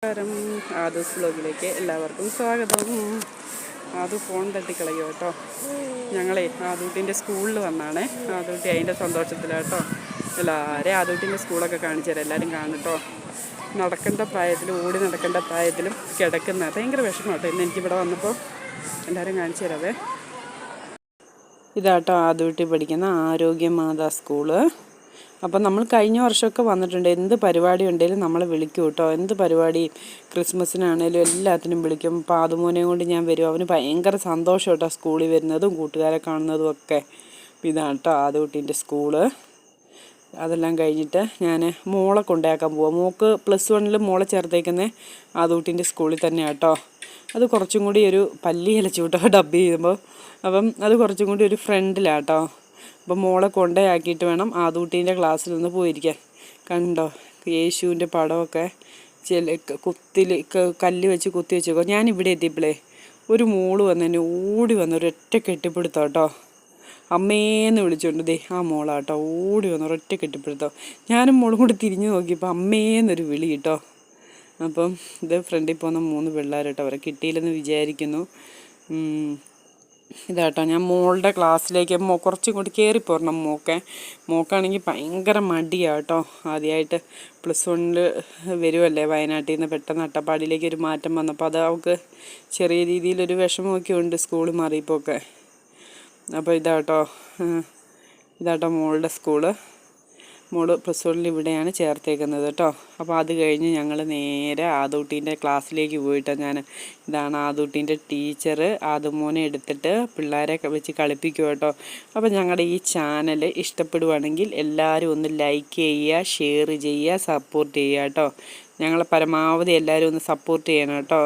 നമസ്കാരം. ആദൂസ് വ്ലോഗിലേക്ക് എല്ലാവർക്കും സ്വാഗതം. ആദു ഫോൺ തട്ടിക്കളയോ കേട്ടോ. ഞങ്ങളെ ആദൂട്ടിൻ്റെ സ്കൂളിൽ വന്നാണേ. ആദൂട്ടി അതിൻ്റെ സന്തോഷത്തിലാട്ടോ. എല്ലാവരെയും ആദൂട്ടിൻ്റെ സ്കൂളൊക്കെ കാണിച്ചു തരാം. എല്ലാവരും കാണട്ടോ. നടക്കേണ്ട പ്രായത്തിലും ഓടി നടക്കേണ്ട പ്രായത്തിലും കിടക്കുന്ന ഭയങ്കര വിഷമം കേട്ടോ. ഇന്ന് എനിക്കിവിടെ വന്നപ്പോൾ എല്ലാവരും കാണിച്ചു തരാവേ. ഇതാട്ടോ ആദൂട്ടി പഠിക്കുന്ന ആരോഗ്യമാതാ സ്കൂള്. അപ്പം നമ്മൾ കഴിഞ്ഞ വർഷമൊക്കെ വന്നിട്ടുണ്ട്. എന്ത് പരിപാടി ഉണ്ടെങ്കിലും നമ്മളെ വിളിക്കും കേട്ടോ. എന്ത് പരിപാടി ക്രിസ്മസിനാണേലും എല്ലാത്തിനും വിളിക്കും. പാതുമോനെയും കൊണ്ട് ഞാൻ വരും. അവന് ഭയങ്കര സന്തോഷം കേട്ടോ സ്കൂളിൽ വരുന്നതും കൂട്ടുകാരെ കാണുന്നതും ഒക്കെ. ഇതാണ് കേട്ടോ ആദൂട്ടീൻ്റെ സ്കൂള്. അതെല്ലാം കഴിഞ്ഞിട്ട് ഞാൻ മോളെ കൊണ്ടാക്കാൻ പോവാം. മോൾക്ക് +1 മോളെ ചേർത്തേക്കുന്നത് ആദൂട്ടീൻ്റെ സ്കൂളിൽ തന്നെയാണ് കേട്ടോ. അത് കുറച്ചും കൂടി ഒരു പല്ലി ഇലച്ചു കേട്ടോ ഡബ് ചെയ്യുമ്പോൾ. അപ്പം അത് കുറച്ചും കൂടി ഒരു ഫ്രണ്ടിലാട്ടോ. അപ്പം മോളെ കൊണ്ടയാക്കിയിട്ട് വേണം ആദൂട്ടീൻ്റെ ക്ലാസ്സിൽ നിന്ന് പോയിരിക്കാൻ. കണ്ടോ യേശുവിൻ്റെ പടമൊക്കെ കല്ല് വെച്ച് കുത്തി വെച്ചേക്കോ. ഞാനിവിടെ എത്തിയപ്പോഴേ ഒരു മോള് വന്നെന്നെ ഓടി വന്ന് ഒരൊറ്റ കെട്ടിപ്പിടുത്തോ കേട്ടോ. അമ്മേന്ന് വിളിച്ചോണ്ട് ദേ ആ മോളാട്ടോ ഓടി വന്ന് ഒരൊറ്റ കെട്ടിപ്പിടുത്തോ. ഞാനും മോളും കൂടി തിരിഞ്ഞു നോക്കിയപ്പോൾ അമ്മേന്നൊരു വിളി കേട്ടോ. അപ്പം ഇത് ഫ്രണ്ടിൽ പോകുന്ന 3 പിള്ളേർ കേട്ടോ. അവരെ കിട്ടിയില്ലെന്ന് വിചാരിക്കുന്നു. ഇതാട്ടോ ഞാൻ മോളുടെ ക്ലാസ്സിലേക്ക് കുറച്ചും കൂടി കയറിപ്പോരണം. മോക്കാണെങ്കിൽ ഭയങ്കര മടിയാണ് കേട്ടോ. ആദ്യമായിട്ട് +1 വരുമല്ലേ വയനാട്ടിൽ നിന്ന്. പെട്ടെന്ന് അട്ടപ്പാടിയിലേക്ക് ഒരു മാറ്റം വന്നപ്പോൾ അത് അവൾക്ക് ചെറിയ രീതിയിലൊരു വിഷമമൊക്കെ ഉണ്ട് സ്കൂൾ മാറിയപ്പോൾ ഒക്കെ. അപ്പോൾ ഇതാട്ടോ മോളുടെ സ്കൂള്. മോള് +1 ഇവിടെയാണ് ചേർത്തേക്കുന്നത് കേട്ടോ. അപ്പോൾ അത് കഴിഞ്ഞ് ഞങ്ങൾ നേരെ ആദൂട്ടീൻ്റെ ക്ലാസ്സിലേക്ക് പോയിട്ടാണ് ഇതാണ് ആദൂട്ടീൻ്റെ ടീച്ചർ. ആദുമോനെ എടുത്തിട്ട് പിള്ളേരെ വെച്ച് കളിപ്പിക്കും കേട്ടോ. അപ്പോൾ ഞങ്ങളുടെ ഈ ചാനൽ ഇഷ്ടപ്പെടുവാണെങ്കിൽ എല്ലാവരും ഒന്ന് ലൈക്ക് ചെയ്യുക, ഷെയർ ചെയ്യുക, സപ്പോർട്ട് ചെയ്യുക കേട്ടോ. ഞങ്ങളെ പരമാവധി എല്ലാവരും ഒന്ന് സപ്പോർട്ട് ചെയ്യണം കേട്ടോ.